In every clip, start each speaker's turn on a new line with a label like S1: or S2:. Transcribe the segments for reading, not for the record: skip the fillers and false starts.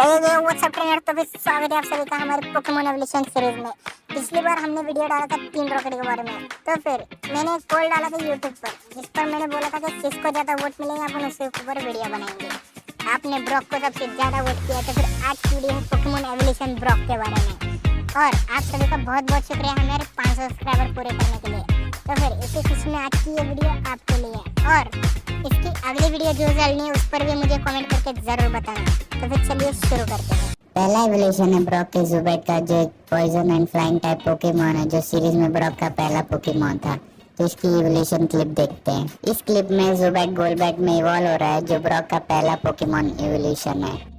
S1: WhatsApp trainer, तो फिर स्वागत है आप सभी का हमारे पोकेमॉन एवोल्यूशन सीरीज में। पिछली बार हमने वीडियो डाला था 3 रॉकेट के बारे में, तो फिर मैंने एक पोल डाला था यूट्यूब पर, जिस पर मैंने बोला था कि जिसको ज़्यादा वोट मिलेंगे अपन उसके ऊपर वीडियो बनाएंगे। आपने ब्रॉक को सबसे ज़्यादा वोट किया, तो फिर आज की वीडियो है पोकेमॉन एवोल्यूशन ब्रॉक के बारे में। और आप सभी का बहुत बहुत शुक्रिया हमारे 500 सब्सक्राइबर पूरे करने के लिए। तो फिर इसी खुशी में आज की ये वीडियो आपके लिए, और इसकी अगली वीडियो जो चलनी है उस पर भी मुझे कमेंट करके जरूर बताना। तो फिर चलिए शुरू करते हैं।
S2: पहला एवोल्यूशन है ब्रॉक के ज़ुबैट का, जो एक poison and flying type Pokemon है, जो सीरीज में ब्रॉक का पहला पोकेमॉन था। तो इसकी एवोल्यूशन क्लिप देखते हैं। इस क्लिप में ज़ुबैट गोलबैट में इवॉल्व हो रहा है, जो ब्रॉक का पहला पोकेमॉन एवोल्यूशन है।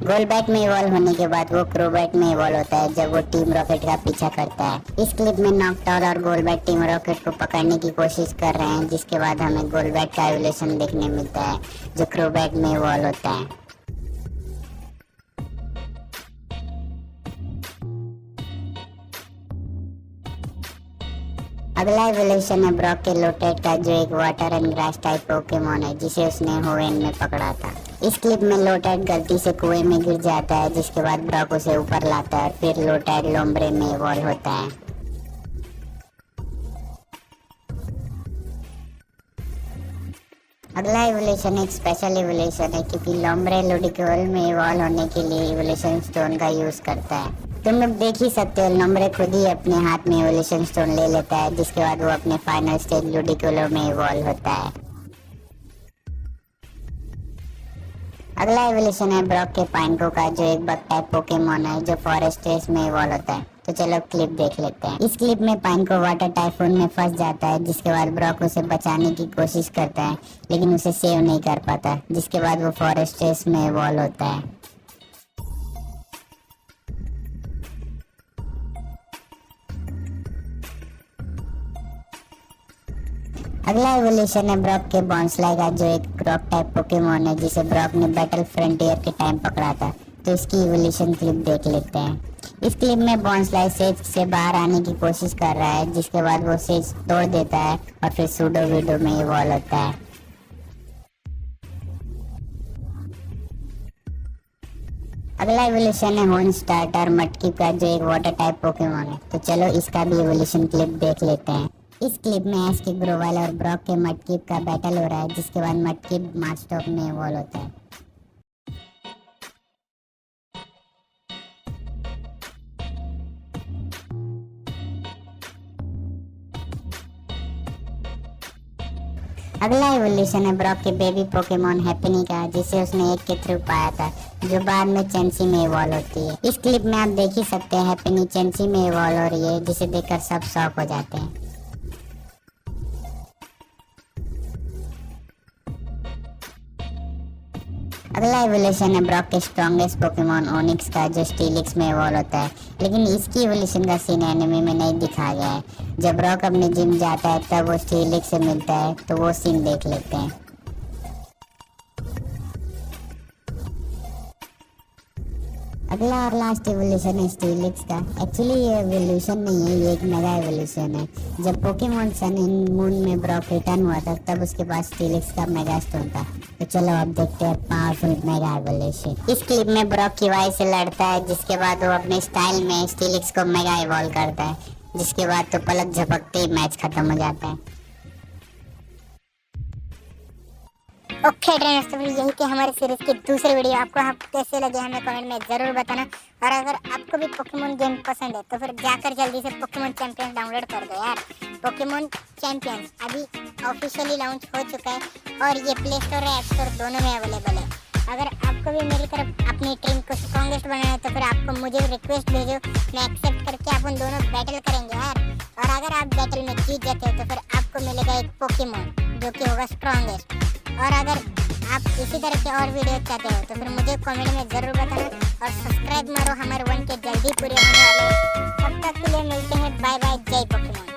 S2: गोलबैट में इवॉल्व होने के बाद वो क्रोबैट में इवॉल्व होता है, जब वो टीम रॉकेट का पीछा करता है। इस क्लिप में नॉकटाउन और गोलबैट टीम रॉकेट को पकड़ने की कोशिश कर रहे हैं, जिसके बाद हमें गोलबैट का एवोल्यूशन देखने मिलता है, जो क्रोबैट में इवॉल्व होता है। अगला एवोल्यूशन है ब्रॉक के लोटेट का, जो एक water and grass type Pokemon है, जिसे उसने होवेन में पकड़ा था। इस क्लिप में लोटेट गलती से कुएं में गिर जाता है, जिसके बाद ब्रॉक उसे ऊपर लाता है, फिर लोटेट लोम्ब्रे में इवॉल्व होता है। अगला एवोल्यूशन एक स्पेशल एवोल्यूशन है, क्योंकि लोम्ब्रे लुडिकोल में इवॉल्व होने के लिए एवोल्यूशन स्टोन का यूज करता है। तुम लोग देख ही सकते हो, लोम्ब्रे खुद ही अपने हाथ में एवोल्यूशन स्टोन ले लेता है, जिसके बाद वो अपने फाइनल स्टेज लुडिकोलो में इवॉल्व होता है। अगला एवोल्यूशन है ब्रॉक के पाइनको का, जो एक बग टाइप पोकेमॉन है, जो फॉरेस्ट स्टेज में इवॉल्व होता है। तो चलो क्लिप देख लेते हैं। इस क्लिप में पाइनको वाटर टाइफून में फंस जाता है, जिसके बाद ब्रॉक उसे बचाने की कोशिश करता है, लेकिन उसे सेव नहीं कर पाता, जिसके बाद वो फॉरेस्ट स्टेज में इवॉल्व होता है। अगला एवोल्यूशन है ब्रॉक के बॉन्सलाई का, जो एक रॉक टाइप पोकेमॉन है, जिसे ब्रॉक ने बैटल फ्रंटियर के टाइम पकड़ा था। तो इसकी एवोल्यूशन क्लिप देख लेते हैं। इस क्लिप में बॉन्सलाई सेज से बाहर आने की कोशिश कर रहा है, जिसके बाद वो सेज तोड़ देता है और फिर सूडोवीडो में इवॉल्व होता है। अगला एवोल्यूशन है होन स्टार्टर मटकी का, जो एक वाटर टाइप पोकेमॉन है। तो चलो इसका भी एवोल्यूशन क्लिप देख लेते हैं। इस क्लिप में एश के ग्रोवाल और ब्रॉक के मटकीप का बैटल हो रहा है, जिसके बाद मटकीप मास्टॉप में इवॉल्व होता है। अगला एवोल्यूशन है ब्रॉक के बेबी पोकेमॉन हैप्पीनी का, जिसे उसने एक के थ्रू पाया था, जो बाद में चेंसी में इवॉल्व होती है। इस क्लिप में आप देख ही सकते हैं हैप्पीनी चेंसी में इवॉल्व हो रही है, जिसे देखकर सब शॉक हो जाते हैं। अगला एवोल्यूशन है ब्रॉक के स्ट्रॉन्गेस्ट पोकेमॉन ओनिक्स का, जो स्टीलिक्स में इवॉल्व होता है, लेकिन इसकी एवोल्यूशन का सीन एनिमे में नहीं दिखाया गया है। जब ब्रॉक अपने जिम जाता है तब वो स्टीलिक्स से मिलता है, तो वो सीन देख लेते हैं। अगला और लास्ट एवोल्यूशन है स्टीलिक्स का। एक्चुअली ये एवोल्यूशन नहीं है, ये एक मेगा एवोल्यूशन है। जब पोकेमॉन सन इन मून में ब्रॉक रिटर्न हुआ था, तब उसके पास स्टीलिक्स का मेगा स्टोन था। तो चलो अब देखते हैं पावरफुल मेगा एवोल्यूशन। इस क्लिप में ब्रॉक किवाई से लड़ता है, जिसके बाद वो अपने स्टाइल में स्टीलिक्स को मेगा इवॉल्व करता है, जिसके बाद तो पलक झपकते ही मैच खत्म हो जाता है।
S1: ओके ट्रेनर्स, तो फिर यही कि हमारी सीरीज की दूसरी वीडियो आपको कैसे लगे हमें कमेंट में जरूर बताना। और अगर आपको भी पोकेमॉन गेम पसंद है, तो फिर जाकर जल्दी से पोकेमॉन चैंपियंस डाउनलोड कर दो यार। पोकेमॉन चैंपियंस अभी ऑफिशियली लॉन्च हो चुका है, और ये प्ले स्टोर और ऐप स्टोर दोनों में अवेलेबल है। अगर आपको भी मेरी तरफ अपनी टीम को स्ट्रॉन्गेस्ट बनाना है, तो फिर आपको मुझे रिक्वेस्ट भेजो, मैं एक्सेप्ट करके अपन दोनों बैटल करेंगे यार। और अगर आप बैटल में जीत जाते हो, तो फिर आपको मिलेगा एक पोकेमॉन जो कि होगा स्ट्रॉन्गेस्ट। और अगर आप इसी तरह के और वीडियो चाहते हो, तो फिर मुझे कमेंट में ज़रूर बताना, और सब्सक्राइब मारो, हमारे 1K जल्दी पूरे होने वाले हैं। तब तक के लिए मिलते हैं, बाय बाय, जय पोकेमॉन।